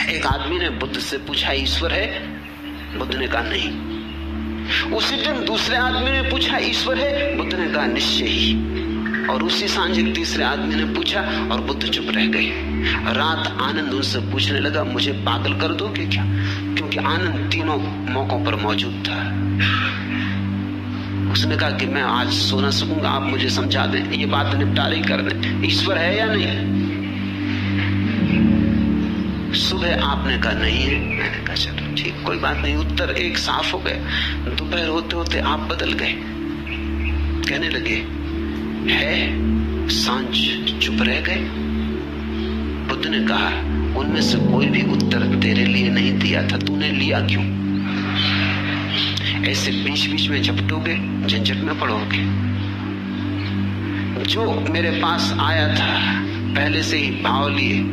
एक आदमी ने बुद्ध से पूछा, ईश्वर है? बुद्ध ने कहा नहीं। उसी दिन दूसरे आदमी ने पूछा, ईश्वर है? बुद्ध ने कहा निश्चय ही। और उसी सांझ एक तीसरे आदमी ने पूछा और बुद्ध चुप रह गए। रात आनंद उनसे पूछने लगा, मुझे पागल कर दोगे क्या? क्योंकि आनंद तीनों मौकों पर मौजूद था। उसने कहा कि मैं आज सो ना सकूंगा, आप मुझे समझा दें, ये बात निपटारे कर दें, ईश्वर है या नहीं? सुबह आपने कहा नहीं है, मैंने कहा चलो ठीक, कोई बात नहीं, उत्तर एक साफ हो गया। दोपहर होते होते आप बदल गए, कहने लगे है। सांझ चुप रह गए। बुद्ध ने कहा, उनमें से कोई भी उत्तर तेरे लिए नहीं दिया था, तूने लिया क्यों? ऐसे बीच बीच में झपटोगे, झंझट में पड़ोगे। जो मेरे पास आया था पहले से ही भाव लिए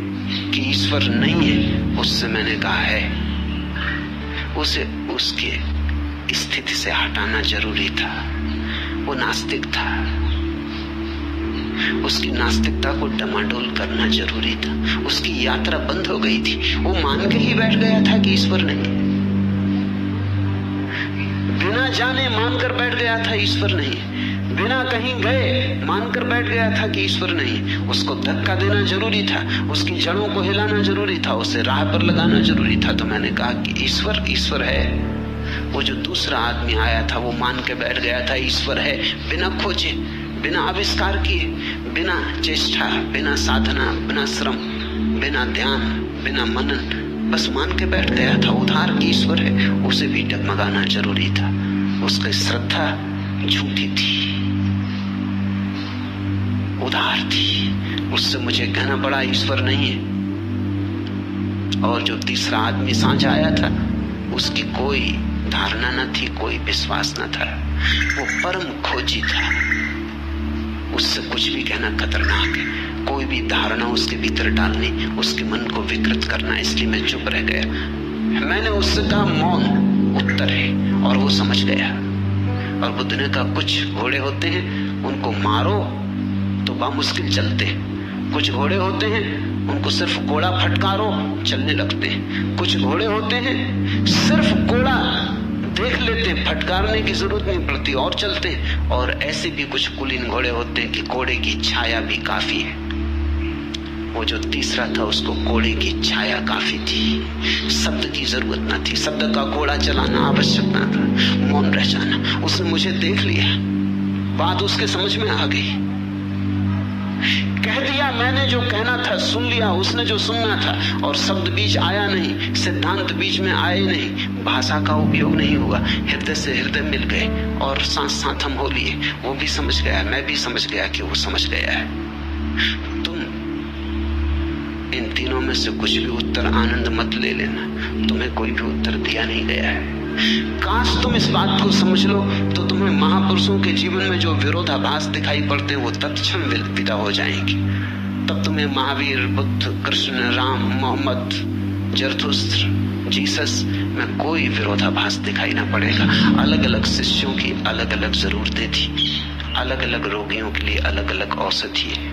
कि ईश्वर नहीं है, उससे मैंने कहा है। उसे उसके स्थिति से हटाना जरूरी था। वो नास्तिक था, उसकी नास्तिकता को डमाडोल करना जरूरी था। उसकी यात्रा बंद हो गई थी। वो मान के ही बैठ गया था कि ईश्वर नहीं, बिना जाने मानकर बैठ गया था ईश्वर नहीं, बिना कहीं गए मानकर बैठ गया था कि ईश्वर नहीं। उसको धक्का देना जरूरी था, उसकी जड़ों को हिलाना जरूरी था, उसे राह पर लगाना जरूरी था। तो मैंने कहा कि ईश्वर ईश्वर है। वो जो दूसरा आदमी आया था वो मान के बैठ गया था ईश्वर है, बिना खोजे, बिना आविष्कार किए, बिना चेष्टा, बिना साधना, बिना श्रम, बिना ध्यान, बिना मनन, बस मान के बैठ गया था उधार की ईश्वर है। उसे भी डगमगाना जरूरी था। उसकी श्रद्धा झूठी थी, उधार थी। उससे मुझे कहना पड़ा ईश्वर नहीं है। और जो तीसरा आदमी सांझ आया था उसकी कोई धारणा न थी, कोई विश्वास न था। वो परम खोजी था। उससे कुछ भी कहना खतरनाक है, कोई भी धारणा उसके भीतर डालनी, उसके मन को विकृत करना। इसलिए मैं चुप रह गया। मैंने उससे कहा मौन उत्तर है, और वो समझ गया। और बुद्ध ने कहा कुछ घोड़े होते हैं उनको मारो तो बामुश्किल चलते हैं, कुछ घोड़े होते हैं उनको सिर्फ घोड़ा फटकारो चलने लगते हैं, कुछ घोड़े होते हैं सिर्फ घोड़ा देख लेते हैं, फटकारने की जरूरत नहीं पड़ती और चलते हैं। और ऐसे भी कुछ कुलीन घोड़े होते हैं कि घोड़े की छाया भी काफी है। वो जो तीसरा था उसको घोड़े की छाया काफी थी, शब्द की जरूरत न थी, शब्द का घोड़ा चलाना आवश्यक न था, मौन रह जाना। उसने मुझे देख लिया, बात उसके समझ में आ गई, कह दिया मैंने जो कहना था सुन लिया, उसने जो सुनना था। और शब्द बीच आया नहीं, सिद्धांत बीच में आए नहीं, भाषा का उपयोग नहीं हुआ, हृदय से हृदय मिल गए और साथ साथ हम हो लिए। वो भी समझ गया, मैं भी समझ गया कि वो समझ गया है। तुम इन तीनों में से कुछ भी उत्तर आनंद मत ले लेना, तुम्हें कोई भी उत्तर दिया नहीं गया है। काश तुम इस बात को समझ लो तो तुम्हें महापुरुषों के जीवन में जो विरोधाभास दिखाई पड़ते हैं वो तत्क्षण विदा हो जाएंगे। तब तुम्हें महावीर, बुद्ध, कृष्ण, राम, मोहम्मद, जरथुस्त्र, जीसस में कोई विरोधाभास दिखाई ना पड़ेगा। अलग अलग शिष्यों की अलग अलग जरूरतें थी, अलग अलग रोगियों के लिए अलग अलग औषधि है।